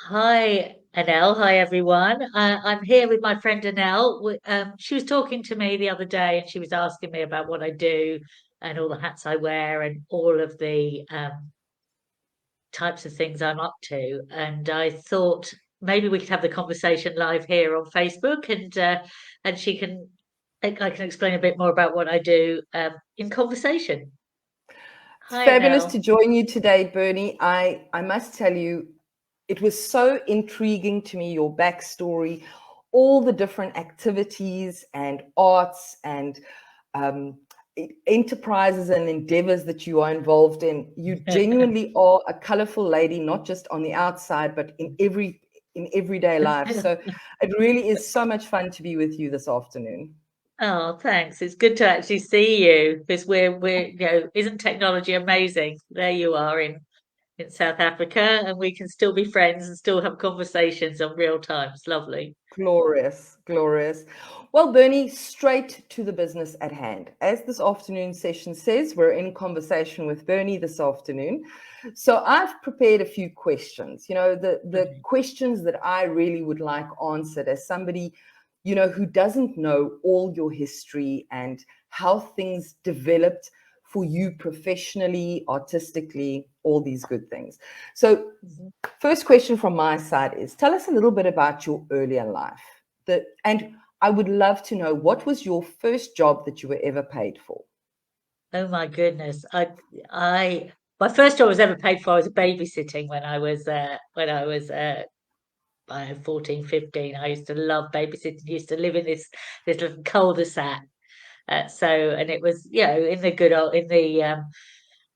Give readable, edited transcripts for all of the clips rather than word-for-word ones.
Hi, Anel. Hi, everyone. I'm here with my friend Anel. She was talking to me the other day and she was asking me about what I do and all the hats I wear and all of the types of things I'm up to. And I thought maybe we could have the conversation live here on Facebook and she can I can explain a bit more about what I do in conversation. It's Hi, fabulous Anel. to join you today, Bernie. I must tell you, it was so intriguing to me, your backstory, all the different activities and arts and um, enterprises and endeavors that you are involved in. You genuinely are a colorful lady, not just on the outside, but in everyday life. So it really is so much fun to be with you this afternoon. Oh, thanks. It's good to actually see you because isn't technology amazing? There you are in South Africa, and we can still be friends and still have conversations on real time. It's lovely. Glorious, glorious. Well, Bernie, straight to the business at hand. As this afternoon session says, we're in conversation with Bernie this afternoon. So I've prepared a few questions, the Okay. questions that I really would like answered as somebody, who doesn't know all your history and how things developed for you professionally, artistically, all these good things. So Mhm. first question from my side is tell us a little bit about your earlier life. And I would love to know what was your first job that you were ever paid for? Oh my goodness. My first job I was ever paid for was babysitting when I was 14, 15. I used to love babysitting. I used to live in this little cul-de-sac. And it was, in the good old in the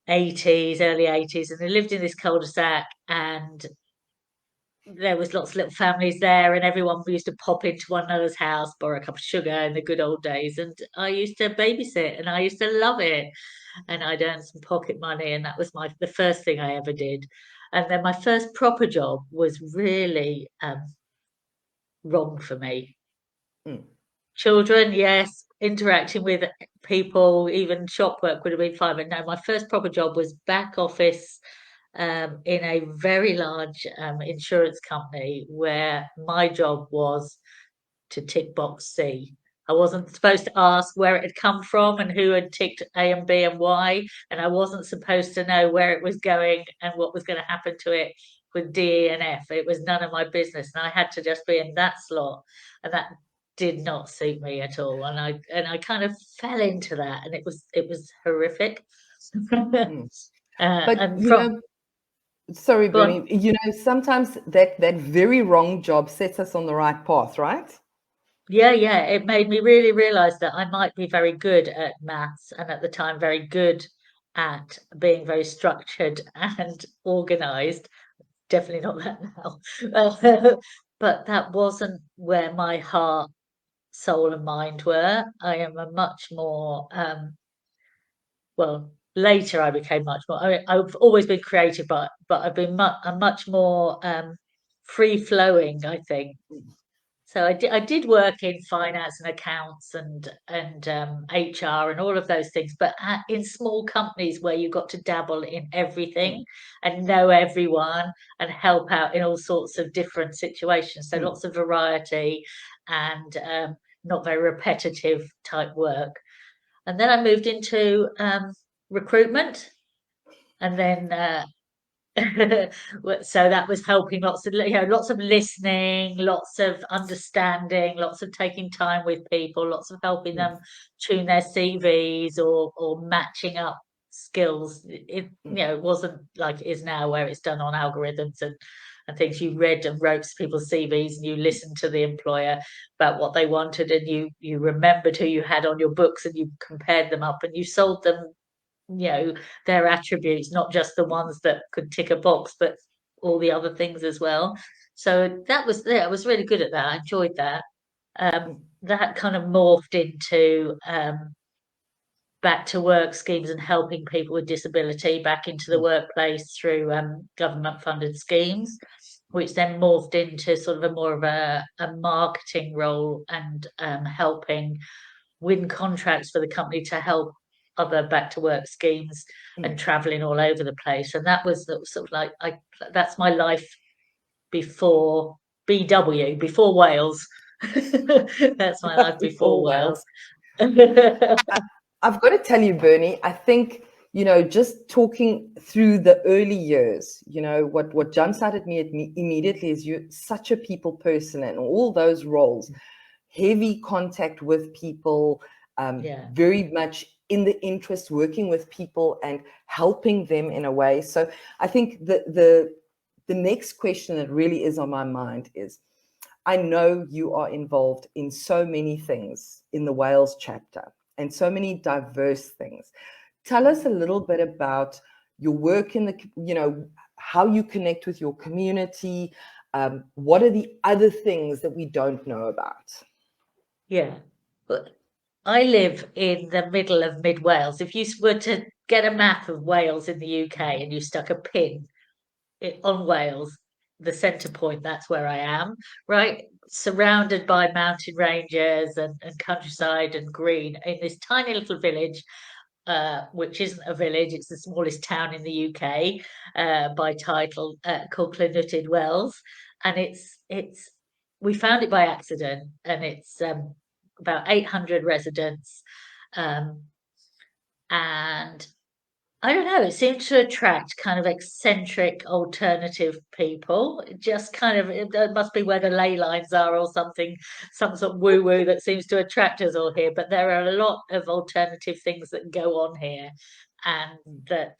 80s, early 80s, and they lived in this cul-de-sac, and there was lots of little families there, and everyone used to pop into one another's house, borrow a cup of sugar in the good old days. And I used to babysit, and I used to love it. And I'd earn some pocket money, and that was the first thing I ever did. And then my first proper job was really wrong for me. Mm, Children, yes, interacting with people, even shop work would have been fine. But no, my first proper job was back office in a very large insurance company where my job was to tick box C. I wasn't supposed to ask where it had come from and who had ticked A and B and Y, and I wasn't supposed to know where it was going and what was going to happen to it with D, E, and F. It was none of my business, and I had to just be in that slot, and that did not suit me at all. And I kind of fell into that, and it was horrific. mm. But And from sorry, go on. Bernie, sometimes that very wrong job sets us on the right path, right? Yeah, it made me really realize that I might be very good at maths and at the time very good at being very structured and organized. Definitely not that now. But that wasn't where my heart, soul, and mind were. I am a much more well, later I became much more. I've always been creative, but I've been a much more free flowing, I think. So I did work in finance and accounts and HR and all of those things, but in small companies where you got to dabble in Mm, everything and know everyone and help out in all sorts of different situations. So mm. lots of variety and not very repetitive type work. And then I moved into recruitment, and then so that was helping lots of listening, lots of understanding, lots of taking time with people, lots of helping Mm, them tune their CVs or matching up skills. mm, It wasn't like it is now where it's done on algorithms and things. You read and wrote people's CVs and you listened to the employer about what they wanted, and you remembered who you had on your books, and you compared them up, and you sold them you know their attributes, not just the ones that could tick a box, but all the other things as well. So that was I was really good at that. I enjoyed that. mm, That kind of morphed into back to work schemes and helping people with disability back into the mm, workplace through government funded schemes, which then morphed into sort of a more of a marketing role and helping win contracts for the company to help other back to work schemes mm. and traveling all over the place. And that was sort of like that's my life before BW, before Wales. That's my life before Before Wales. I've got to tell you, Bernie, I think, just talking through the early years, what jumps out at me immediately is you're such a people person, and all those roles, heavy contact with people, Yeah. very much in the interest, working with people and helping them in a way. So I think the next question that really is on my mind is, I know you are involved in so many things in the Wales chapter and so many diverse things. Tell us a little bit about your work in how you connect with your community. What are the other things that we don't know about? Yeah. But I live in the middle of mid Wales. If you were to get a map of Wales in the UK and you stuck a pin on Wales, the centre point, that's where I am, right? Surrounded by mountain ranges and countryside and green in this tiny little village, which isn't a village, it's the smallest town in the UK by title, called Clonutted Wells. And it's we found it by accident, and it's about 800 residents. Um, and I don't know, it seems to attract kind of eccentric alternative people. It just kind of, it must be where the ley lines are or something, some sort of woo-woo that seems to attract us all here. But there are a lot of alternative things that go on here, and that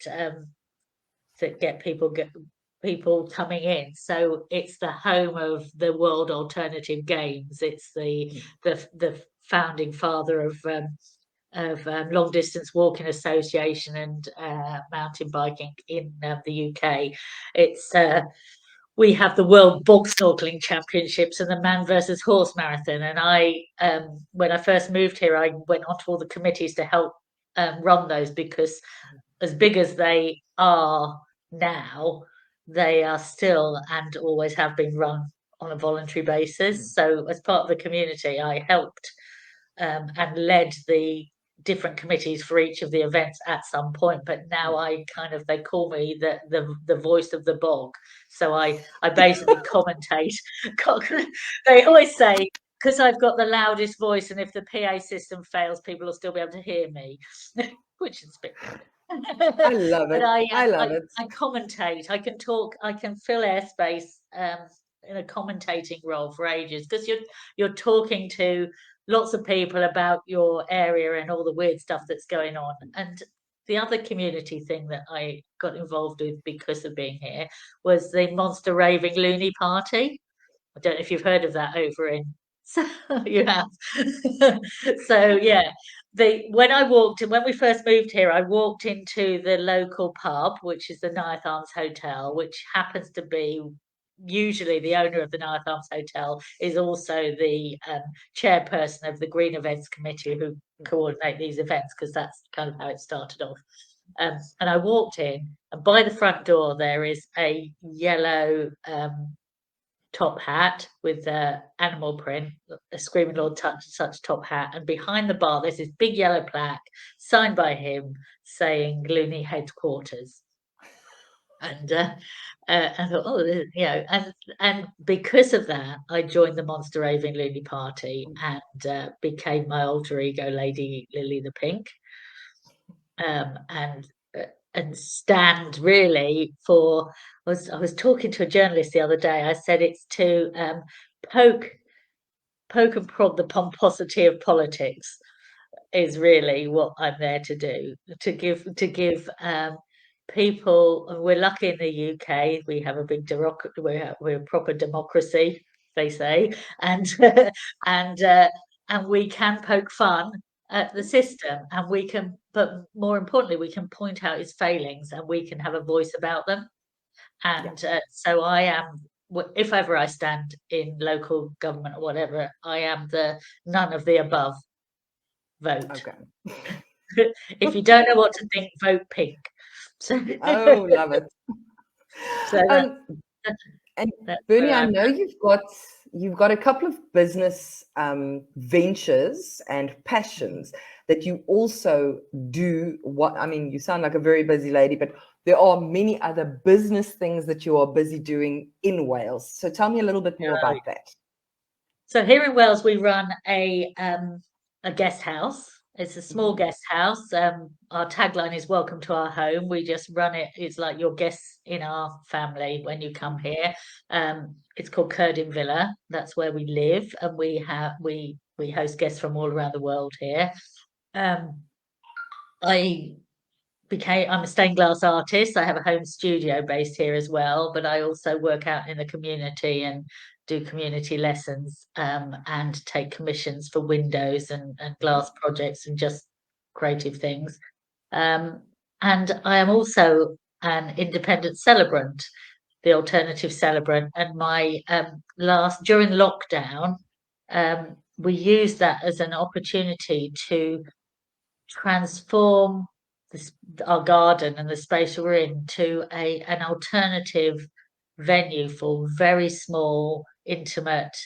get people coming in. So it's the home of the World Alternative Games. It's the founding father of Long Distance Walking Association and mountain biking in the UK. It's we have the World Bog Snorkeling Championships and the Man versus Horse Marathon. And when I first moved here, I went onto all the committees to help run those, because as big as they are now, they are still and always have been run on a voluntary basis. So as part of the community, I helped and led the different committees for each of the events at some point. But now they call me the voice of the bog. So I basically commentate. They always say, because I've got the loudest voice, and if the PA system fails, people will still be able to hear me, which is a bit weird. I love But it. I love it. I commentate. I can talk. I can fill airspace in a commentating role for ages, because you're talking to lots of people about your area and all the weird stuff that's going on. And the other community thing that I got involved with because of being here was the Monster Raving Loony Party. I don't know if you've heard of that over in. So you have. So yeah, when we first moved here, I walked into the local pub, which is the Ninth Arms Hotel, which happens to be usually the owner of the Ninth Arms Hotel is also the chairperson of the Green Events Committee, who coordinate these events, because that's kind of how it started off. And I walked in, and by the front door there is a yellow top hat with the animal print, a Screaming Lord such top hat, and behind the bar there's this big yellow plaque signed by him saying Looney Headquarters. And I thought, oh, and because of that, I joined the Monster Raving Looney Party and became my alter ego, Lady Lily the Pink, and stand really for. I was talking to a journalist the other day. I said it's to poke and prod the pomposity of politics is really what I'm there to do. To give people. And we're lucky in the UK. We have a big we're a proper democracy, they say, and and we can poke fun at the system, and we can, but more importantly, we can point out its failings, and we can have a voice about them. And so I am, if ever I stand in local government or whatever, I am the none of the above vote. Okay. If you don't know what to think, vote pink. So, Oh, love it. so Um, that, and that's Bernie, where I I'm know you've got a couple of business ventures and passions. that you also do what, I mean, you sound like a very busy lady, but there are many other business things that you are busy doing in Wales. So tell me a little bit more about that. So here in Wales, we run a guest house. It's a small Mm-hmm. guest house. Our tagline is "Welcome to our home." We just run it. It's like your guests in our family when you come here. It's called Cerdyn Villa. That's where we live, and we host guests from all around the world here. Um, I I'm a stained glass artist. I have a home studio based here as well, but I also work out in the community and do community lessons, and take commissions for windows and glass projects and just creative things. Um, and I am also an independent celebrant, the alternative celebrant. And my last during lockdown, we used that as an opportunity to transform this, our garden and the space we're in to an alternative venue for very small, intimate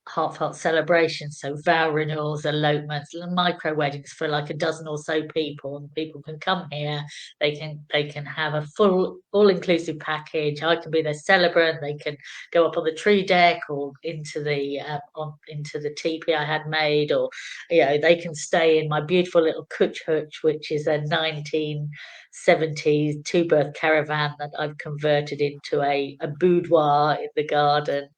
heartfelt celebrations, so vow renewals, elopements, micro weddings for like a dozen or so people, and people can come here. They can have a full all-inclusive package. I can be their celebrant. They can go up on the tree deck or into the teepee I had made, or they can stay in my beautiful little cwtch hutch, which is a 1970s two-berth caravan that I've converted into a boudoir in the garden.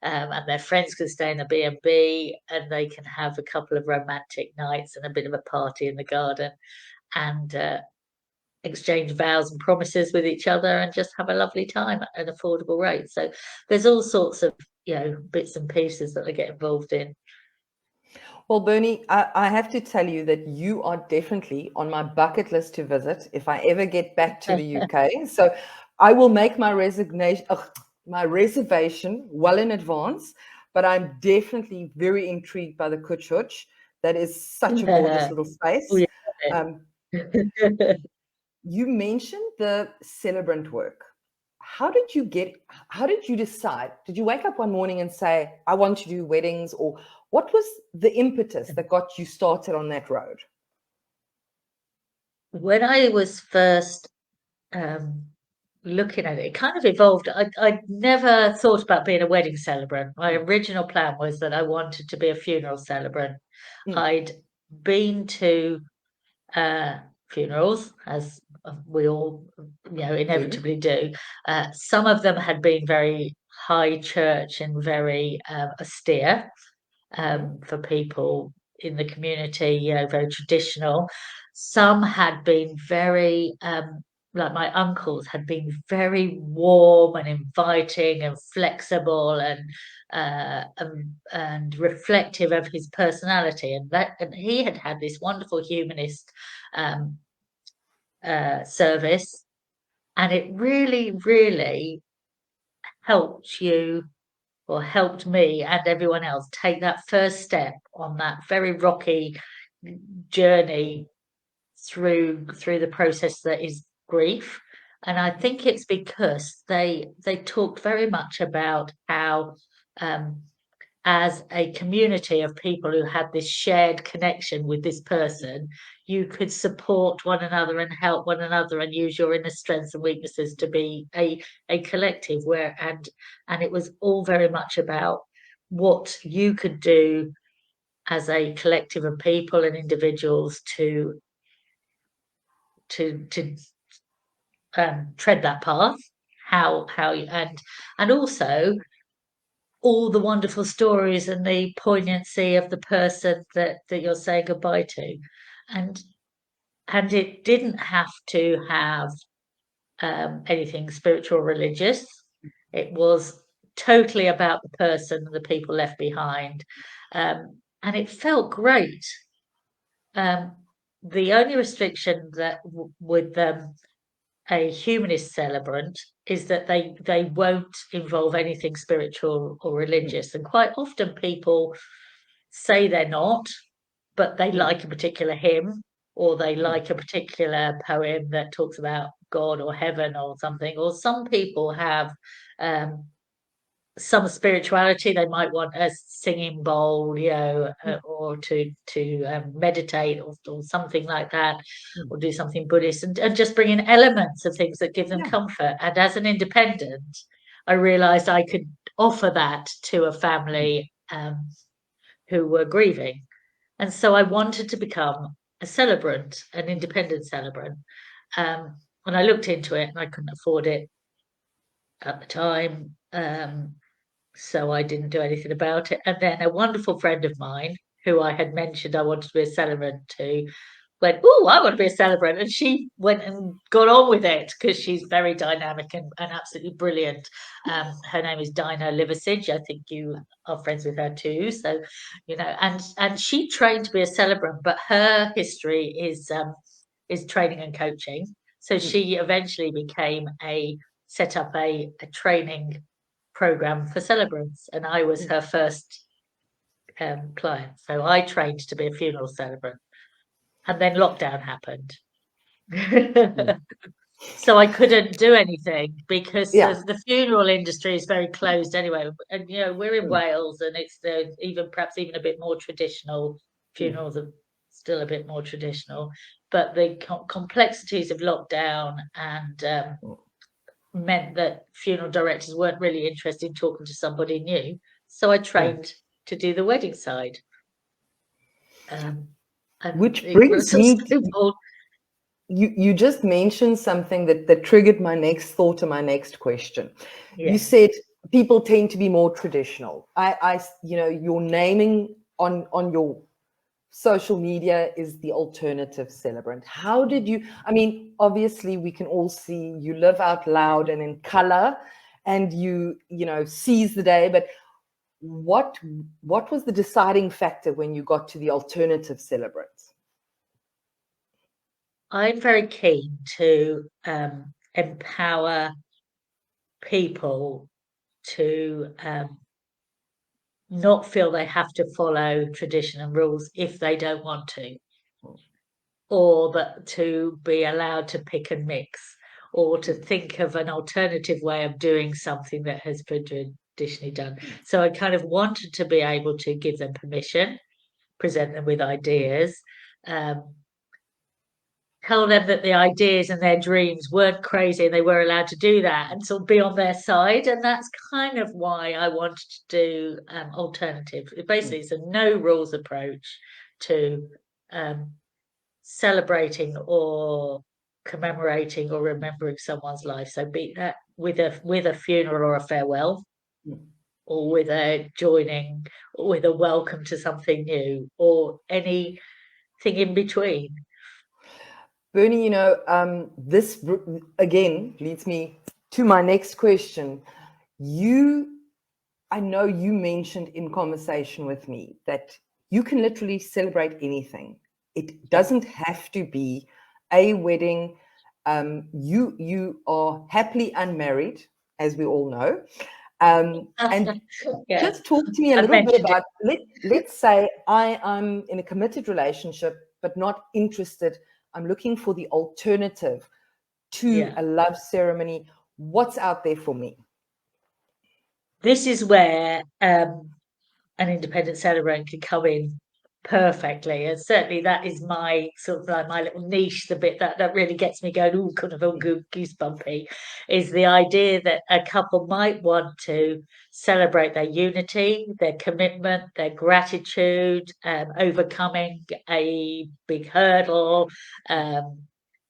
And their friends can stay in the B&B, and they can have a couple of romantic nights and a bit of a party in the garden, and exchange vows and promises with each other, and just have a lovely time at an affordable rate. So there's all sorts of bits and pieces that I get involved in. Well, Bernie, I have to tell you that you are definitely on my bucket list to visit if I ever get back to the UK. So I will make my my reservation well in advance. But I'm definitely very intrigued by the Kutch. That is such a gorgeous Yeah. little Oh, space. Um, yeah. you mentioned the celebrant work. How did you decide? Did you wake up one morning and say, I want to do weddings? Or what was the impetus that got you started on that road? When I was first um, looking at it, it kind of evolved. I never thought about being a wedding celebrant. My Mm, original plan was that I wanted to be a funeral celebrant. mm, I'd been to uh, funerals, as we all, do. inevitably do. Some of them had been very high church and very austere, Mm-hmm, for people in the community, very traditional. Some had been very, like my uncle's, had been very warm and inviting and flexible and reflective of his personality, and he had had this wonderful humanist um, service, and it really, really helped you or helped me and everyone else take that first step on that very rocky journey through the process that is grief. And I think it's because they talked very much about how, um, as a community of people who had this shared connection with this person, you could support one another and help one another and use your inner strengths and weaknesses to be a collective, and it was all very much about what you could do as a collective of people and individuals to tread that path, how and also all the wonderful stories and the poignancy of the person that you're saying goodbye to, and it didn't have to have anything spiritual or religious. It was totally about the person and the people left behind, and it felt great. um, the only restriction that with a humanist celebrant is that they won't involve anything spiritual or mm, religious, and quite often people say they're not, but they mm, like a particular hymn, or they mm, like a particular poem that talks about God or heaven or something, or some people have um some spirituality. They might want a singing bowl, or to meditate, or something like that, Mm. or do something Buddhist, and just bring in elements of things that give them Yeah. comfort. And as an independent, I realized I could offer that to a Mm. family who were grieving. And so I wanted to become a celebrant, an independent celebrant. And I looked into it and I couldn't afford it at the time. So I didn't do anything about it. And then a wonderful friend of mine, who I had mentioned I wanted to be a celebrant to, went, "Oh, I want to be a celebrant." And she went and got on with it because she's very dynamic and absolutely brilliant. Her name is Dinah Liversidge. I think you are friends with her too. So, and she trained to be a celebrant, but her history is training and coaching. So Mm. she eventually set up a training program for celebrants, and I was Mm. her first client. So I trained to be a funeral celebrant, and then lockdown happened. Mm. So I couldn't do anything because Yeah. the funeral industry is very closed anyway. And we're in Mm. Wales, and it's perhaps even a bit more traditional. Mm. Funerals are still a bit more traditional, but the complexities of lockdown and Mm. meant that funeral directors weren't really interested in talking to somebody new. So I Mm. trained to do the wedding side. Um, and Which it brings was also me, involved. you just mentioned something that triggered my next thought and my next question. You Yeah. said people tend to be more traditional. Your naming on your social media is the alternative celebrant. How did you, I mean, obviously we can all see you live out loud and in color, and seize the day, but what was the deciding factor when you got to the alternative celebrants? I'm very keen to empower people to not feel they have to follow tradition and rules if they don't want to, or that to be allowed to pick and mix, or to think of an alternative way of doing something that has been traditionally done. So I kind of wanted to be able to give them permission, present them with ideas, um, tell them that the ideas and their dreams weren't crazy and they were allowed to do that, and sort of be on their side. And that's kind of why I wanted to do alternative. Basically, it's a no rules approach to um, celebrating or commemorating or remembering someone's life. So be that with a funeral or a farewell, or with a joining, or with a welcome to something new, or anything in between. Bernie, this again leads me to my next question. I know you mentioned in conversation with me that you can literally celebrate anything. It Yeah. doesn't have to be a wedding. You are happily unmarried, as we all know. And Yeah, just talk to me a I've little bit mentioned it. about, let's say I'm in a committed relationship, but not interested. I'm looking for the alternative to Yeah. a love ceremony. What's out there for me? This is where an independent celebrant can come in perfectly. And certainly that is my sort of like my little niche, the bit that really gets me going, ooh, kind of all goosebumpy, is the idea that a couple might want to celebrate their unity, their commitment, their gratitude, overcoming a big hurdle, um,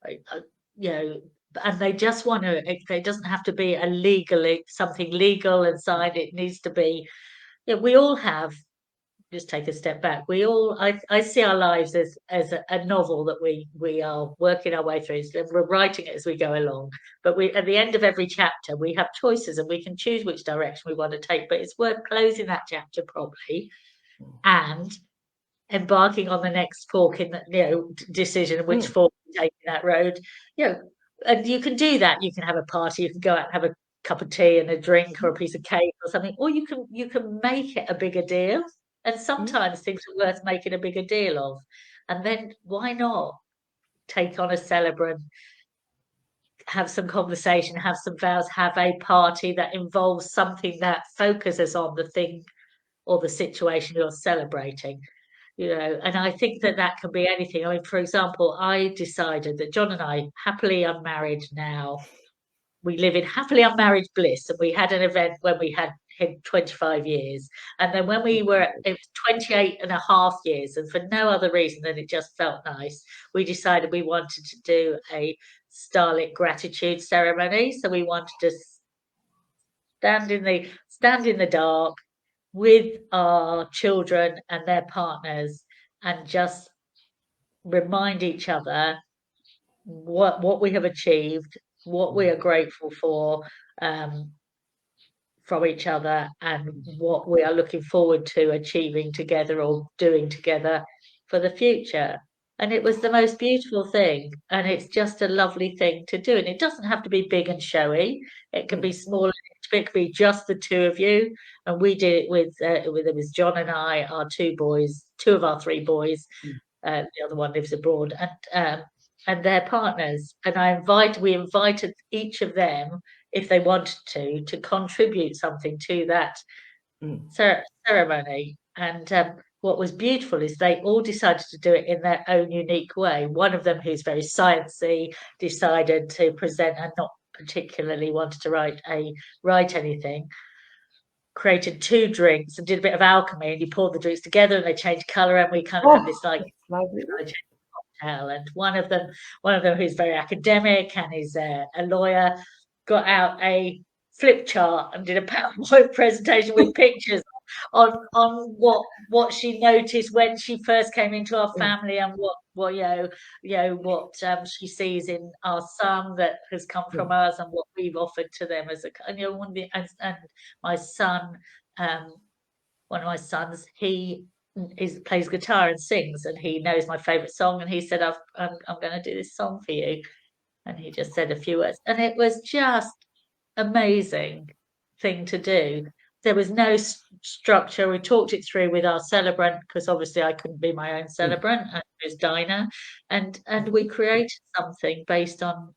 uh, you know, and they just want to, it doesn't have to be something legal and signed. It needs to be, we all have, just take a step back. I see our lives as a novel that we are working our way through. So we're writing it as we go along. But we, at the end of every chapter, we have choices and we can choose which direction we want to take. But it's worth closing that chapter properly and embarking on the next fork in the, decision, which Mm. fork you take in that road. You know, and you can do that. You can have a party. You can go out and have a cup of tea and a drink or a piece of cake or something, or you can make it a bigger deal. And Mm. sometimes things are worth making a bigger deal of. And then why not take on a celebrant have some conversation, have some vows, have a party that involves something that focuses on the thing or the situation you're celebrating. And I think that that can be anything. I mean, for example, I decided that John and I, happily unmarried now, we live in happily unmarried bliss, and we had an event when we had hit 25 years, and then when we were it was 28 and a half years, and for no other reason than it just felt nice, we decided we wanted to do a starlit gratitude ceremony. So we wanted to stand in the dark with our children and their partners, and just remind each other what we have achieved, what we are grateful for, um, from each other, and what we are looking forward to achieving together or doing together for the future. And it was the most beautiful thing, and it's just a lovely thing to do. And it doesn't have to be big and showy. It can be small. It could be just the two of you. And we did it with it was John and I, our two boys, two of our three boys. The other one lives abroad, and their partners. And we invited each of them, if they wanted to contribute something to that ceremony. And what was beautiful is they all decided to do it in their own unique way. One of them, who's very sciencey, decided to present and not particularly wanted to write anything. Created two drinks and did a bit of alchemy, and you poured the drinks together and they changed color, and we kind of had this like cocktail. And one of them who's very academic and is a lawyer, got out a flip chart and did a PowerPoint presentation with pictures on what she noticed when she first came into our family, and what what she sees in our son that has come from us, and what we've offered to them as and my son, one of my sons, he plays guitar and sings, and he knows my favorite song, and he said, I'm going to do this song for you, and he just said a few words, and it was just amazing thing to do. There was no structure. We talked it through with our celebrant, because obviously I couldn't be my own celebrant, and it was Dinah, and we created something based on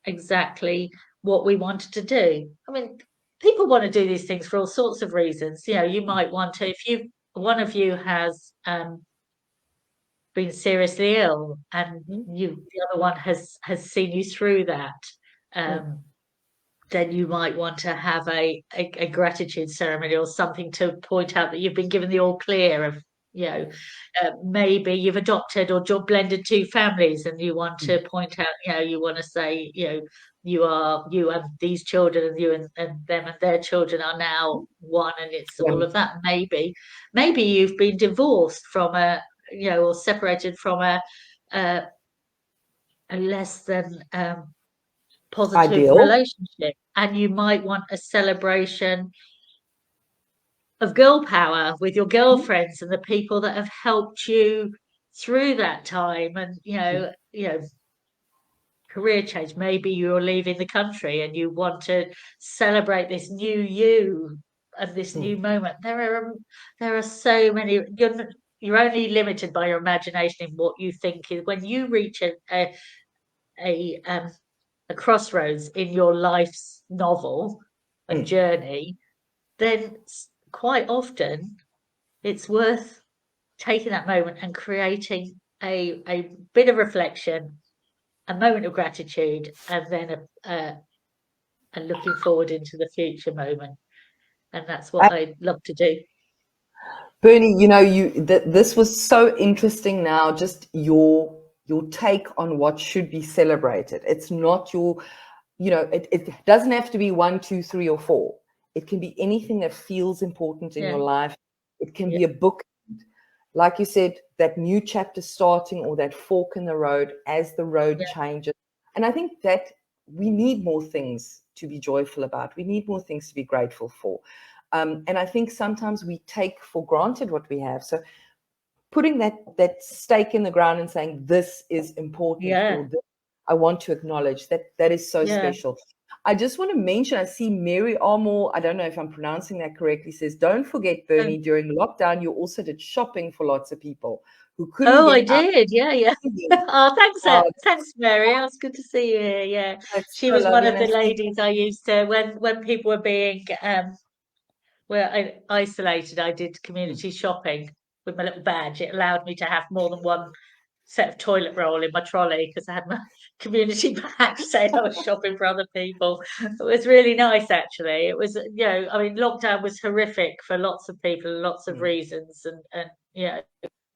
exactly what we wanted to do. I mean, people want to do these things for all sorts of reasons. You might want to, if one of you has been seriously ill, and the other one has seen you through that, then you might want to have a gratitude ceremony or something to point out that you've been given the all clear of, maybe you've adopted or blended two families, and you want to point out, you want to say, you have these children, and you and them and their children are now one, and it's all of that. Maybe you've been divorced from or separated from a less than positive relationship, and you might want a celebration of girl power with your girlfriends and the people that have helped you through that time, and career change. Maybe you're leaving the country and you want to celebrate this new you and this new moment. There are so many. You're only limited by your imagination in what you think is when you reach a crossroads in your life's novel and journey, then quite often it's worth taking that moment and creating a bit of reflection, a moment of gratitude, and then a looking forward into the future moment. And that's what I love to do. Berni, this was so interesting now, just your take on what should be celebrated. It's not it doesn't have to be 1, 2, 3, or 4. It can be anything that feels important in your life. It can be a book, like you said, that new chapter starting, or that fork in the road as the road changes. And I think that we need more things to be joyful about. We need more things to be grateful for. And I think sometimes we take for granted what we have. So putting that stake in the ground and saying, this is important, or this I want to acknowledge, that is so special. I just want to mention, I see Mary Armour, I don't know if I'm pronouncing that correctly, says, don't forget, Berni, during lockdown, you also did shopping for lots of people. who couldn't Oh, I get out did. Yeah, yeah. singing. Oh, thanks, Oh, thanks, Mary. It was good to see you here. Yeah, that's she so was one lovely. of And I the think, ladies I used to when people were being isolated. I did mm, community shopping with my little badge. It allowed me to have more than one set of toilet roll in my trolley because I had my community badge saying I was shopping for other people. It was really nice, actually. It was, I mean, lockdown was horrific for lots of people, lots of mm, reasons, and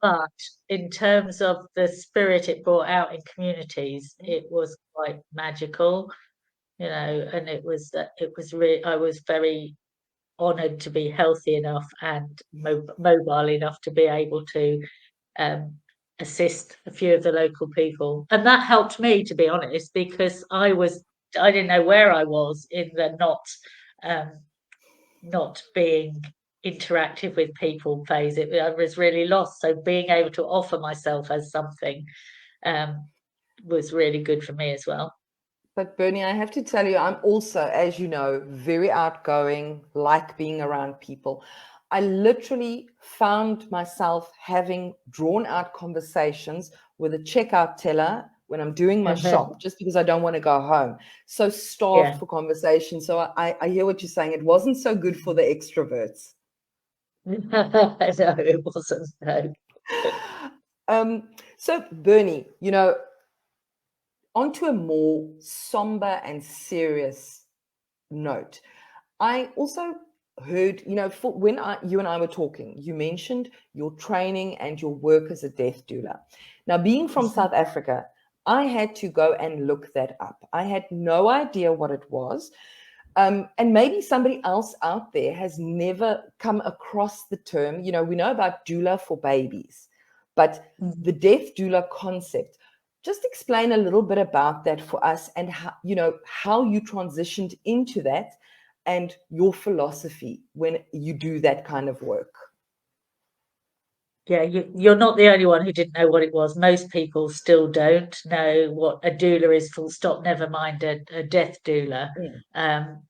but in terms of the spirit it brought out in communities, it was quite magical, and it was really, I was very honoured to be healthy enough and mobile enough to be able to um, assist a few of the local people, and that helped me, to be honest, because I didn't know where I was in the um, not being interactive with people phase. I was really lost. So being able to offer myself as something um, was really good for me as well. but Bernie, I have to tell you, I'm also, as you know, very outgoing, like being around people. I literally found myself having drawn out conversations with a checkout teller when I'm doing my shop, just because I don't want to go home. So starved Yeah. for conversation. So I hear what you're saying. It wasn't so good for the extroverts. No, it wasn't. No. Um, so Bernie, onto a more somber and serious note. I also heard, for when you and I were talking, you mentioned your training and your work as a death doula. Now, being from South Africa, I had to go and look that up. I had no idea what it was. And maybe somebody else out there has never come across the term. We know about doula for babies, but the death doula concept. Just explain a little bit about that for us and how you transitioned into that and your philosophy when you do that kind of work. Yeah, you're not the only one who didn't know what it was. Most people still don't know what a doula is, full stop, never mind a death doula. Mm, Um,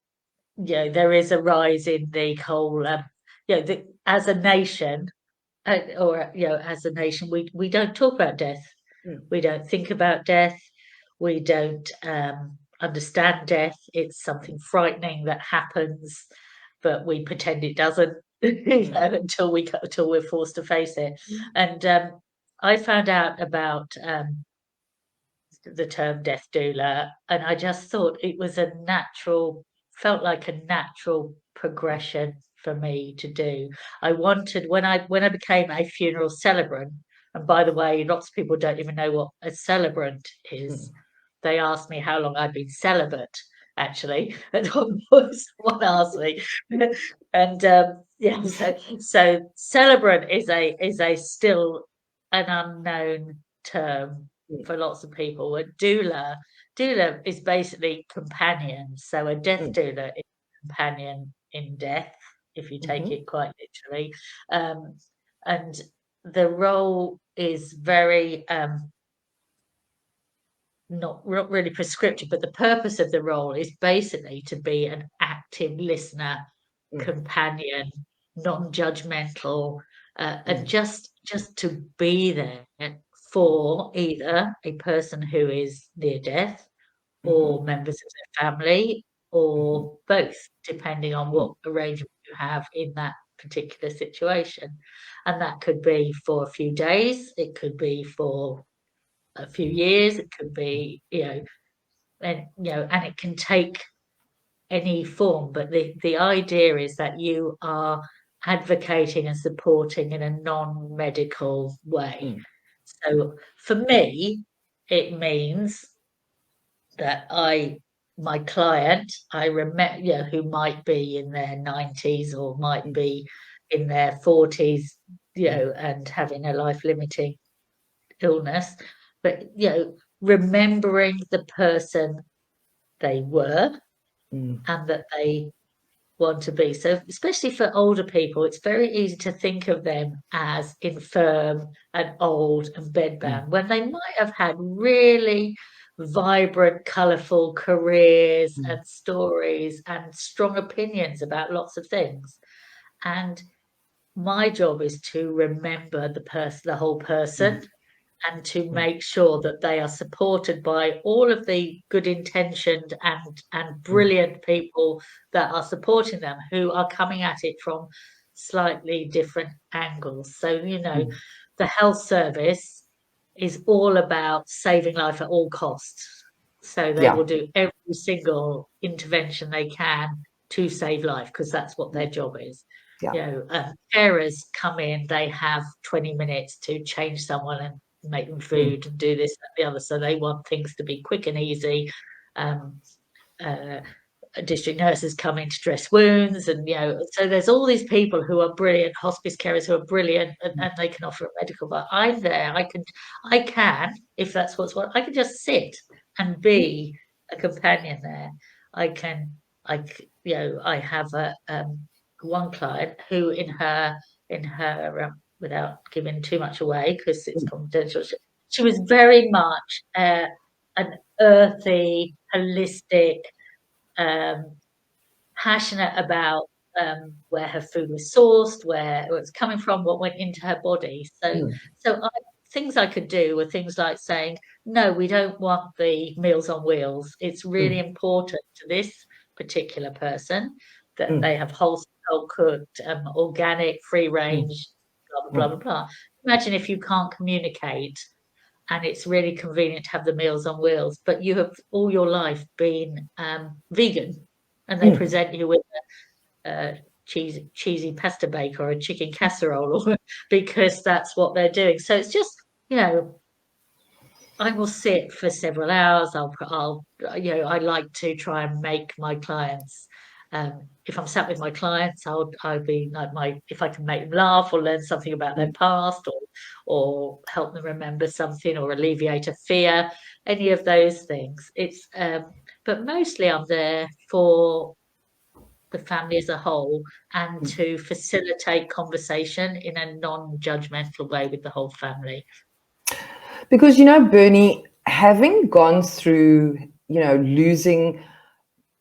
there is a rise in the whole, as a nation, as a nation, we don't talk about death. mm, We don't think about death. We don't understand death. It's something frightening that happens, but we pretend it doesn't, mm, until we're forced to face it. And I found out about the term death doula, and I just thought it was felt like a natural progression for me to do. I wanted when I became a funeral celebrant, and by the way, lots of people don't even know what a celebrant is. mm, They asked me how long I'd been celibate, actually, and someone asked me, and yeah, so celebrant is a still an unknown term mm, for lots of people. A doula is basically companion. So a death mm, doula is a companion in death, if you take mhm, it quite literally. And the role is very not really prescriptive, but the purpose of the role is basically to be an active listener, mm, companion, non-judgmental, and mm, just to be there for either a person who is near death mhm, or members of their family mhm, or both, depending on mm, what arrangement you have in that particular situation. And that could be for a few days, it could be for a few years, it could be, and it can take any form, but the idea is that you are advocating and supporting in a non-medical way. mm, So for me, it means that my client, I remember, who might be in their 90s or might mm, be in their 40s, mm, and having a life-limiting illness, but remembering the person they were mm, and that they want to be. So, especially for older people, it's very easy to think of them as infirm and old and mm, bedbound when they might have had really vibrant, colourful careers mm, and stories and strong opinions about lots of things. And my job is to remember the whole person, Mm, and to mm, make sure that they are supported by all of the good intentioned and mm, brilliant people that are supporting them, who are coming at it from slightly different angles. So, mm. the health service is all about saving life at all costs. So they Yeah, will do every single intervention they can to save life, because that's what their job is. yeah. Carers come in, they have 20 minutes to change someone and make them Mm, food and do this, that, the other. So they want things to be quick and easy. Um, uh, District nurses come in to dress wounds, and so there's all these people who are brilliant, hospice carers who are brilliant, mm, and they can offer a medical. But I'm there. I can, if that's what's what, I can just sit and be a companion there. I can, I have one client who without giving too much away because it's mm, confidential. She was very much an earthy, holistic, um, passionate about where her food was sourced, where it was coming from, what went into her body. So, mm, things I could do were things like saying, no, we don't want the Meals on Wheels. It's really mm, important to this particular person that mm, they have whole cooked, organic, free mm, range, blah, blah, mm. blah, blah, blah. Imagine if you can't communicate and it's really convenient to have the Meals on Wheels, but you have all your life been vegan, and they Mm. present you with a cheesy pasta bake or a chicken casserole, or, because that's what they're doing. So it's just, you know, I will sit for several hours. I like to try and make my clients. If I'm sat with my clients, I'll be like if I can make them laugh or learn something about their Mm. past, or help them remember something, or alleviate a fear, any of those things. But mostly I'm there for the family as a whole, and Mm. to facilitate conversation in a non-judgmental way with the whole family. Because, Bernie, having gone through, losing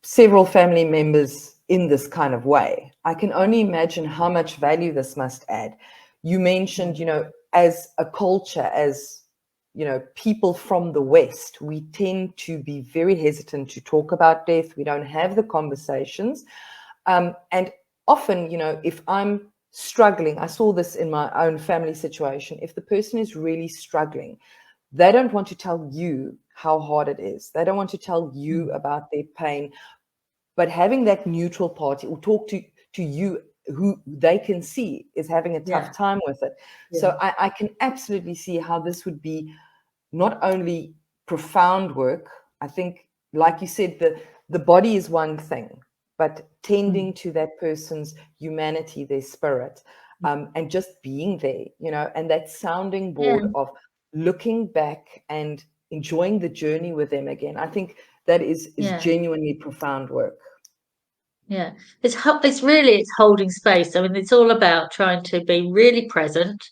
several family members in this kind of way, I can only imagine how much value this must add. You mentioned, Mm. as a culture, as people from the West, we tend to be very hesitant to talk about death. We don't have the conversations. And often, if I'm struggling, I saw this in my own family situation. If the person is really struggling, they don't want to tell you how hard it is. They don't want to tell you Mm. about their pain. But having that neutral party or talk to you, who they can see is having a tough Yeah, time with it. yeah, So I can absolutely see how this would be not only profound work. I think, like you said, the body is one thing, but mm. tending to that person's humanity, their spirit, and just being there, and that sounding Yeah, board of looking back and enjoying the journey with them again. I think that is yeah, genuinely profound work. yeah. It's holding space. I mean, it's all about trying to be really present,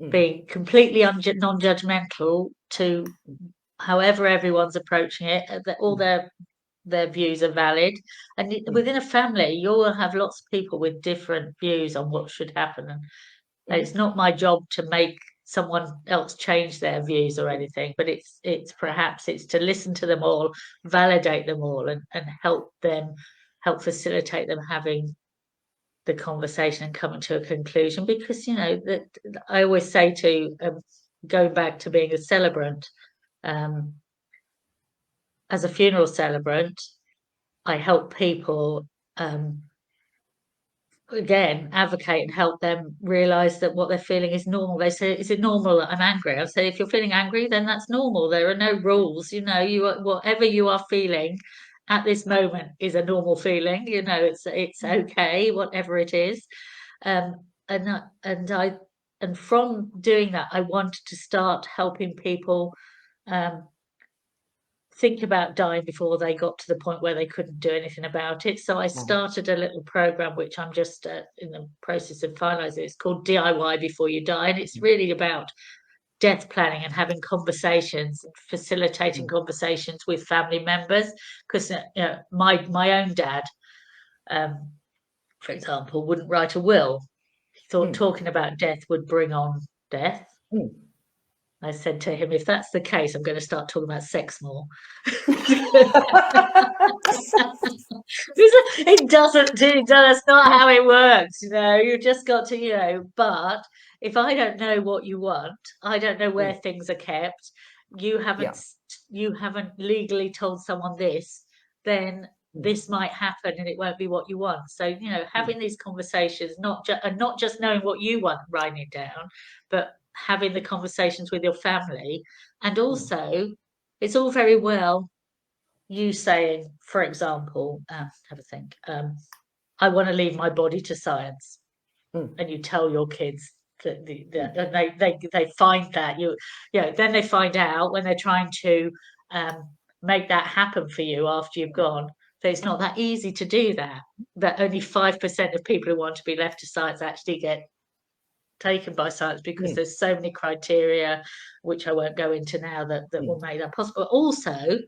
Mm, being completely non-judgmental to however everyone's approaching it. That all mm, their views are valid, and mm, within a family, you will have lots of people with different views on what should happen. And mm, it's not my job to make someone else change their views or anything, but it's to listen to them all, validate them all, and help facilitate them having the conversation and coming to a conclusion. Because that I always say to going back to being a celebrant, um, as a funeral celebrant, I help people, again, advocate and help them realize that what they're feeling is normal. They say, is it normal that I'm angry? I say, if you're feeling angry, then that's normal. There are no rules. Whatever you are feeling at this moment is a normal feeling. It's okay, whatever it is. Um, and from doing that, I wanted to start helping people um, think about dying before they got to the point where they couldn't do anything about it. So I mm, started a little program, which I'm just in the process of finalizing. It's called DIY Before You Die, and it's really about death planning and having conversations, facilitating mm, conversations with family members. Because my own dad, um, for example, wouldn't write a will. thought mm, talking about death would bring on death. mm. I said to him, if that's the case, I'm going to start talking about sex more. It doesn't do, that's not how it works, you just got to, but if I don't know what you want, I don't know where Mm, things are kept, you haven't yeah. you haven't legally told someone this, then Mm, this might happen and it won't be what you want. So, mm, having these conversations, not just knowing what you want, writing it down, but having the conversations with your family. And mm, also, it's all very well you saying, for example, have a think, I want to leave my body to science, mm, and you tell your kids that mm, and they find that then they find out when they're trying to um, make that happen for you after you've gone, that it's not that easy to do that. That only 5% of people who want to be left to science actually get taken by science, because mm, there's so many criteria, which I won't go into now, that will mm. make that possible. Also,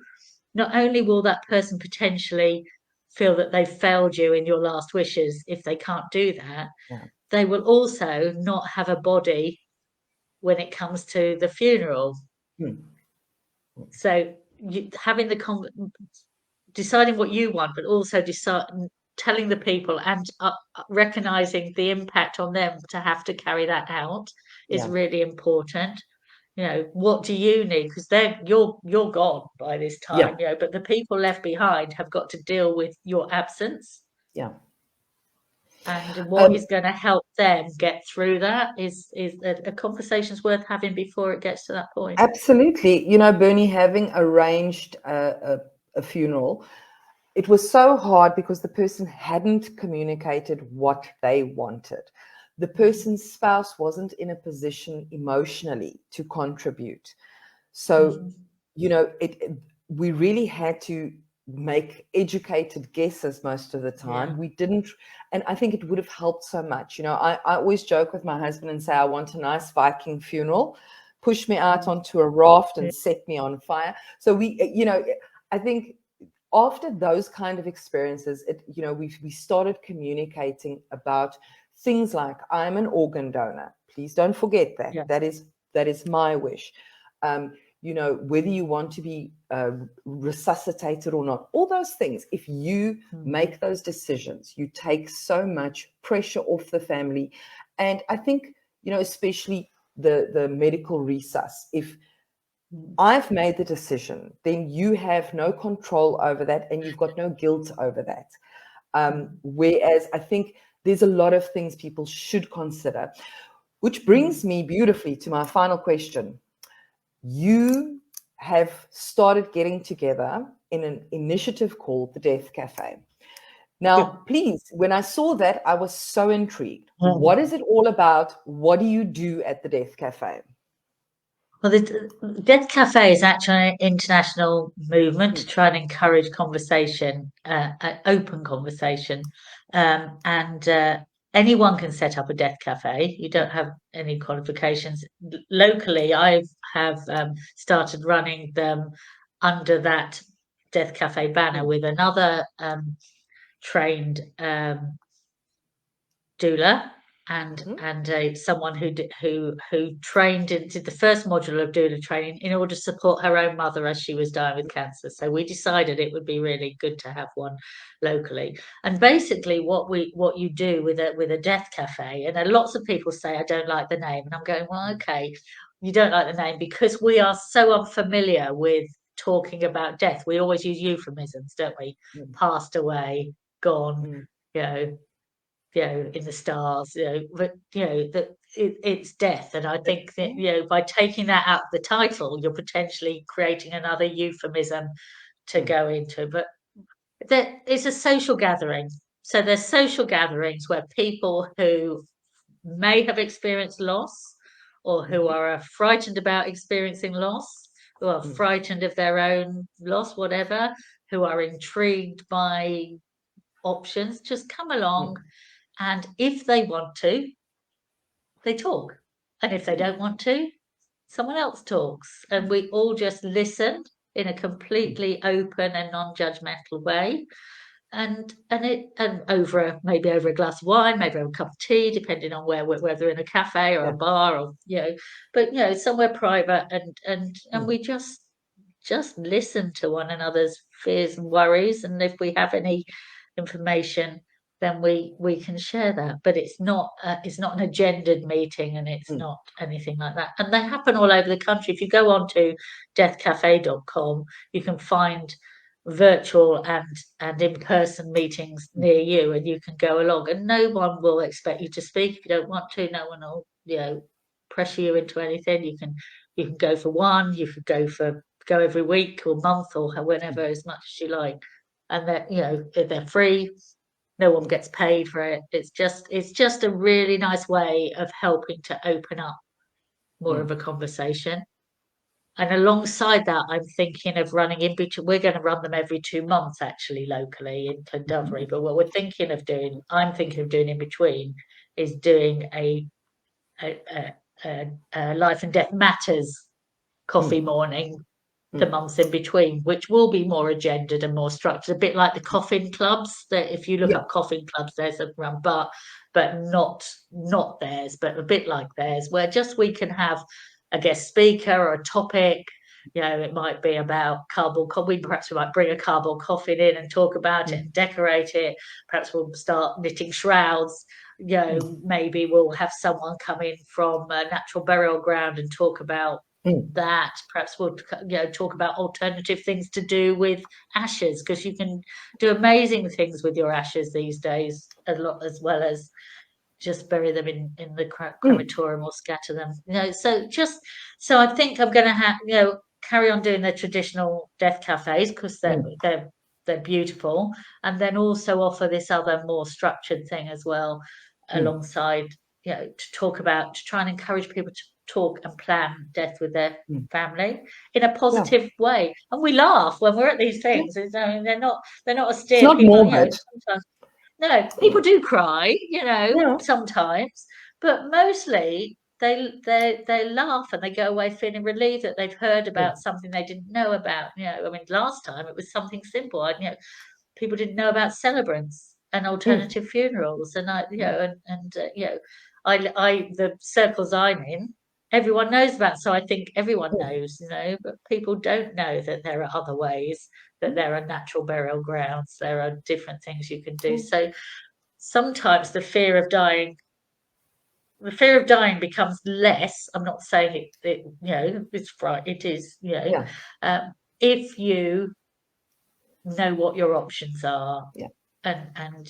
not only will that person potentially feel that they've failed you in your last wishes if they can't do that, Yeah. they will also not have a body when it comes to the funeral. Mm, So having deciding what you want, but also telling the people and recognizing the impact on them to have to carry that out is yeah. really important. What do you need? Because then you're gone by this Yeah. time, but the people left behind have got to deal with your absence. Yeah. And what Um, is going to help them get through that is a conversation's worth having before it gets to that point. Absolutely. Bernie, having arranged a funeral, it was so hard because the person hadn't communicated what they wanted. The person's spouse wasn't in a position emotionally to contribute. So, Mm-hmm. we really had to make educated guesses most of the Yeah. time. We didn't, and I think it would have helped so much. I always joke with my husband and say, I want a nice Viking funeral, push me out onto a raft and set me on fire. So I think after those kind of experiences, we started communicating about things like, I'm an organ donor. Please don't forget that. Yeah. That is my wish. Whether you want to be resuscitated or not, all those things. If you Mm-hmm. make those decisions, you take so much pressure off the family. And I think, especially the medical resus, if I've made the decision, then you have no control over that and you've got no guilt over that. Whereas I think there's a lot of things people should consider, which brings me beautifully to my final question. You have started getting together in an initiative called the Death Cafe. Now, please, when I saw that, I was so intrigued. What is it all about? What do you do at the Death Cafe? Well, the Death Cafe is actually an international movement Mm, to try and encourage conversation, open conversation. And anyone can set up a death cafe. You don't have any qualifications. Locally, I have started running them under that Death Cafe banner mm, with another trained doula and mhm, someone who trained and did the first module of doula training in order to support her own mother as she was dying with cancer. So we decided it would be really good to have one locally. And basically, what you do with a death cafe, and lots of people say I don't like the name, and I'm going, well, okay, you don't like the name because we are so unfamiliar with talking about death. We always use euphemisms, don't we? mm, Passed away, gone, mm, you know, in the stars, but that it's death. And I think that, by taking that out of the title, you're potentially creating another euphemism to mm, go into. But it's a social gathering. So there's social gatherings where people who may have experienced loss or who mhm, are frightened about experiencing loss, who are mm, frightened of their own loss, whatever, who are intrigued by options, just come along, mm, and if they want to, they talk. And if they mm, don't want to, someone else talks. And we all just listen in a mm, completely open and non judgmental way. over maybe over a glass of wine, maybe over a cup of tea, depending on whether in a cafe or a Yeah. bar, or but somewhere private, and Mm. we just listen to one another's fears and worries, and if we have any information, then we can share that. But it's not an agendaed meeting, and it's Mm. not anything like that. And they happen all over the country. If you go on to deathcafe.com, you can find virtual and in-person meetings near you, and you can go along, and no one will expect you to speak if you don't want to. No one will pressure you into anything. You can go for one, you could go every week or month or whenever, as much as you like, and they're free. No one gets paid for it. It's just a really nice way of helping to open up more Mm. of a conversation. And alongside that, I'm thinking of running in between. We're going to run them every 2 months, actually, locally in Llandovery. But what I'm thinking of doing in between, is doing a, a Life and Death Matters coffee Mm. morning the Mm. months in between, which will be more agendaed and more structured, a bit like the coffin clubs. That if you look Yeah. up coffin clubs, there's a run, but not theirs, but a bit like theirs, where just we can have a guest speaker or a topic. It might be about cardboard coffin. Perhaps we might bring a cardboard coffin in and talk about it Mm. and decorate it. Perhaps we'll start knitting shrouds. Mm. Maybe we'll have someone come in from a natural burial ground and talk about Mm. that. Perhaps we'll talk about alternative things to do with ashes, because you can do amazing things with your ashes these days, a lot, as well as just bury them in the Mm. crematorium or scatter them. So I think I'm going to have carry on doing the traditional death cafes, because Mm. they're beautiful, and then also offer this other more structured thing as well, Mm. alongside, to try and encourage people to talk and plan death with their Mm. family in a Yeah. positive way. And we laugh when we're at these Yeah. things. I mean, they're not It's austere not people. morbid. Sometimes, no, people do cry, Yeah. sometimes, but mostly they laugh, and they go away feeling relieved that they've heard about Mm. something they didn't know about. I mean, last time it was something simple. People didn't know about celebrants and Mm. alternative funerals, and Mm. the circles I'm in, everyone knows about. So I think everyone Mm. knows, but people don't know that there are other ways, that there are natural burial grounds, there are different things you can do. Mm. So sometimes the fear of dying becomes less. I'm not saying it's right. It is, Yeah. if you know what your options are, Yeah. and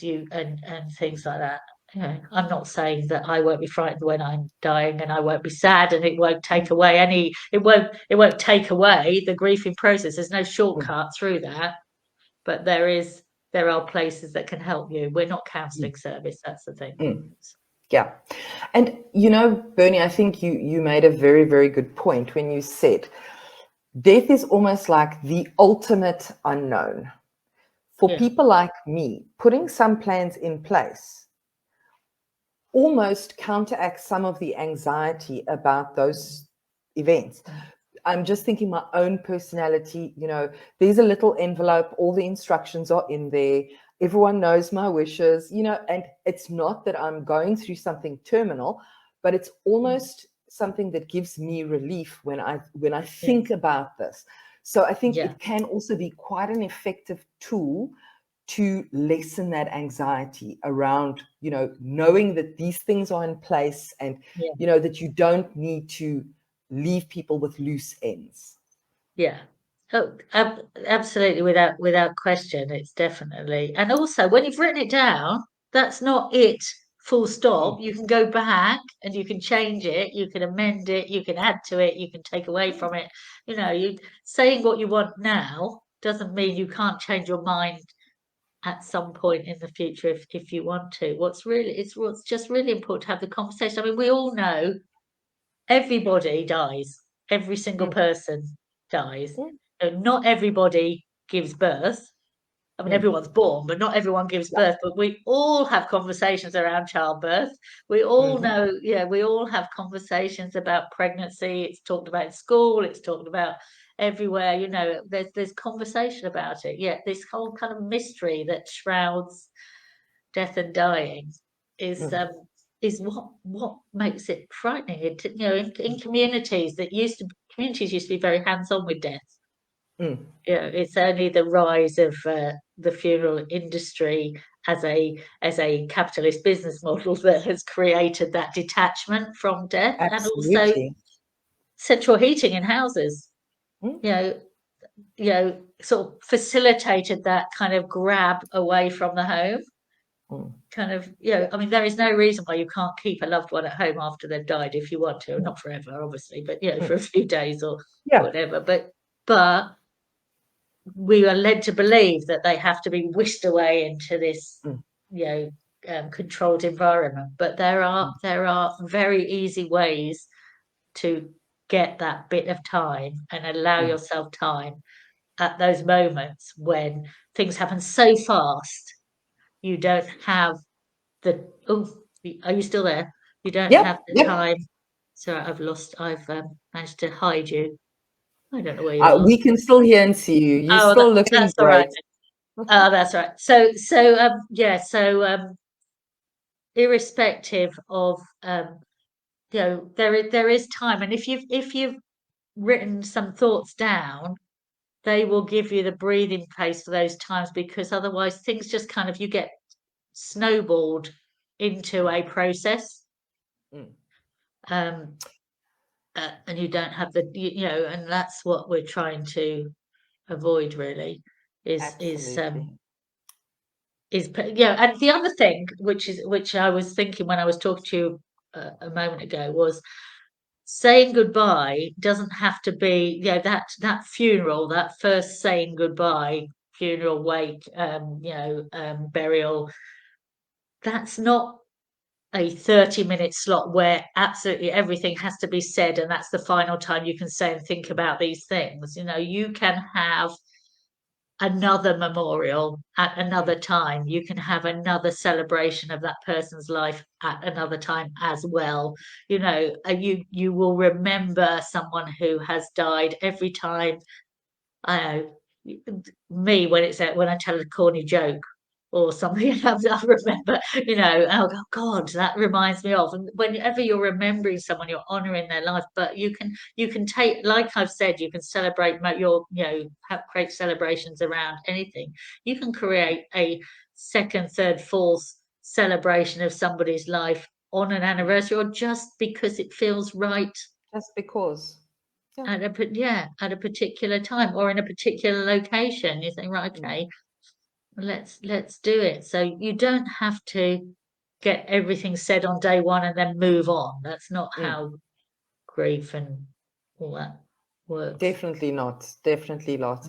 things like that. I'm not saying that I won't be frightened when I'm dying, and I won't be sad, and it won't take Mm. away it won't take away the grieving process. There's no Mm. shortcut through that, but there are places that can help you. We're not Mm. counselling service, that's the thing. Mm. Yeah. And Bernie, I think you made a very, very good point when you said death is almost like the ultimate unknown. For Yeah, people like me, putting some plans in place almost counteracts some of the anxiety about those events. I'm just thinking my own personality, there's a little envelope, all the instructions are in there. Everyone knows my wishes, and it's not that I'm going through something terminal, but it's almost something that gives me relief when I think about this. So I think yeah, it can also be quite an effective tool to lessen that anxiety around, knowing that these things are in place, and, yeah, that you don't need to leave people with loose ends. yeah. Oh, absolutely, without question, it's definitely. And also, when you've written it down, that's not it. Full stop. Mm. You can go back and you can change it. You can amend it. You can add to it. You can take away from it. You saying what you want now doesn't mean you can't change your mind at some point in the future if you want to. What's just really important to have the conversation. I mean, we all know everybody dies. Every single Mm. person dies. Mm. Not everybody gives birth. I mean, Mm. everyone's born, but not everyone gives Yeah. birth. But we all have conversations around childbirth. We all Mm-hmm. know, we all have conversations about pregnancy. It's talked about in school. It's talked about everywhere. You know, there's conversation about it. Yeah, this whole kind of mystery that shrouds death and dying is Mm, what makes it frightening. It, you know, in communities that communities used to be very hands-on with death. mm. You know, it's only the rise of the funeral industry as a capitalist business model that has created that detachment from death, and also Absolutely. central heating in houses. Mm, You know, sort of facilitated that kind of grab away from the home. mm, Kind of, you know, I mean, there is no reason why you can't keep a loved one at home after they've died if you want to, mm, not forever, obviously, but you know, mm. for a few days or Yeah. whatever. But we are led to believe that they have to be whisked away into this, Mm, you know, controlled environment. But mm, there are very easy ways to get that bit of time and allow mm. yourself time at those moments when things happen so fast. You don't have the oh, are you still there? You don't have Yep. the Yep. time. So I've managed to hide you. I don't know where you are. We can still hear and see you. You're Oh, still looking that's all right. great. Oh, that's right. Yeah, irrespective of you know, there is time, and if you've written some thoughts down, they will give you the breathing place for those times, because otherwise things just kind of you get snowballed into a process. Mm, Um, and you don't have you know, and that's what we're trying to avoid really absolutely. yeah. And the other thing which I was thinking when I was talking to you a moment ago was saying goodbye doesn't have to be, you know, that funeral, that first saying goodbye, funeral, wake, burial, that's not a 30-minute slot where absolutely everything has to be said and that's the final time you can say and think about these things. You know, you can have another memorial at Mm, another time. You can have another celebration of that person's life at another time as well. You know, you will remember someone who has died every time. I know me when when I tell a corny joke or something, I remember, you know, oh God, that reminds me of. And whenever you're remembering someone, you're honouring their life. But you can take, like I've said, you can celebrate your, you know, create celebrations around anything. You can create a second, third, fourth celebration of somebody's life on an mm. anniversary, or just because it feels right Just because. Yeah. at a particular time or in a particular location. You think, right, Mm, okay, let's do it. So you don't have to get everything said on day one and then move on. That's not mm. how grief and all that works. Definitely not. Definitely not.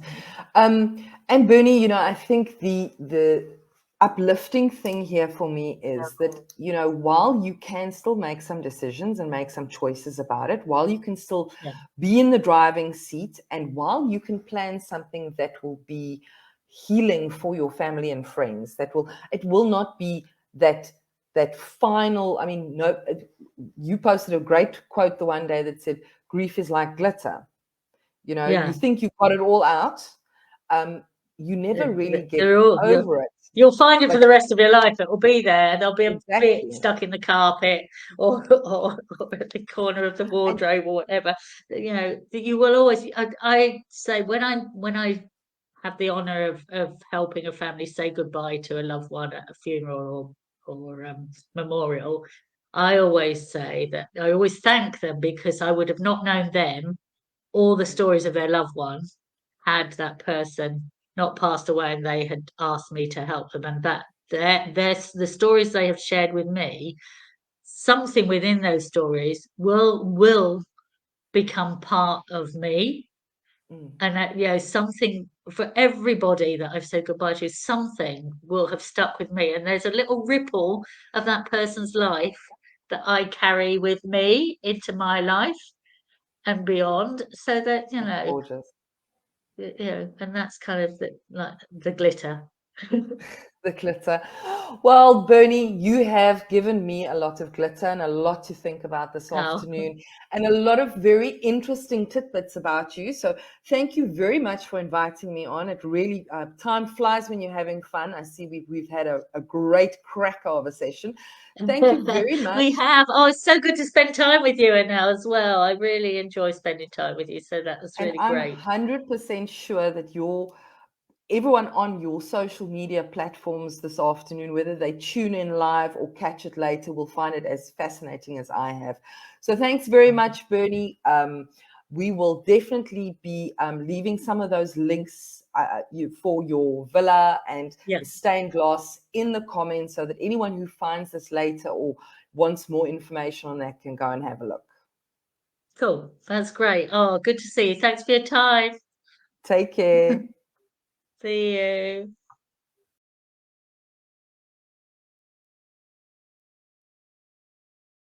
Mhm. And Bernie, you know, I think the uplifting thing here for me is that, you know, while you can still make some decisions and make some choices about it, while you can still Yeah, be in the driving seat, and while you can plan something that will be healing for your family and friends, it will not be that final. I mean, no, you posted a great quote the one day that said, "Grief is like glitter." You know, you yeah. think you've got it all out. You never really get They're all over it. you'll find it for But the rest of your life. It will be there. There'll be a bit exactly. stuck in the carpet or at the corner of the And wardrobe or whatever. You know, you will always. I say when I have the honour of helping a family say goodbye to a loved one at a funeral or memorial, I always say that I always thank them, because I would have not known them or the stories of their loved ones had that person not passed away and they had asked me to help them. And that the stories they have shared with me, something within those stories will become part of me. mm, And that, you know, something for everybody that I've said goodbye to, something will have stuck with me. And there's a little ripple of that person's life that I carry with me into my life and beyond, so that, you that's know, gorgeous. you know, and that's kind of the glitter. The glitter. Well, Bernie, you have given me a lot of glitter and a lot to think about this Oh, afternoon, and a lot of very interesting tidbits about you. So, thank you very much for inviting me on. It really, time flies when you're having fun. I see we've had a great cracker of a session. Thank you very much. we have. Oh, it's so good to spend time with you and now as well. I really enjoy spending time with you, so that was And really I'm great. 100% sure that everyone on your social media platforms this afternoon, whether they tune in live or catch it later, will find it as fascinating as I have. So thanks very much, Bernie. We will definitely be leaving some of those links for your villa and Yeah, the stained glass in the comments so that anyone who finds this later or wants more information on that can go and have a look. cool. That's great. Oh, good to see you. Thanks for your time. Take care. See you.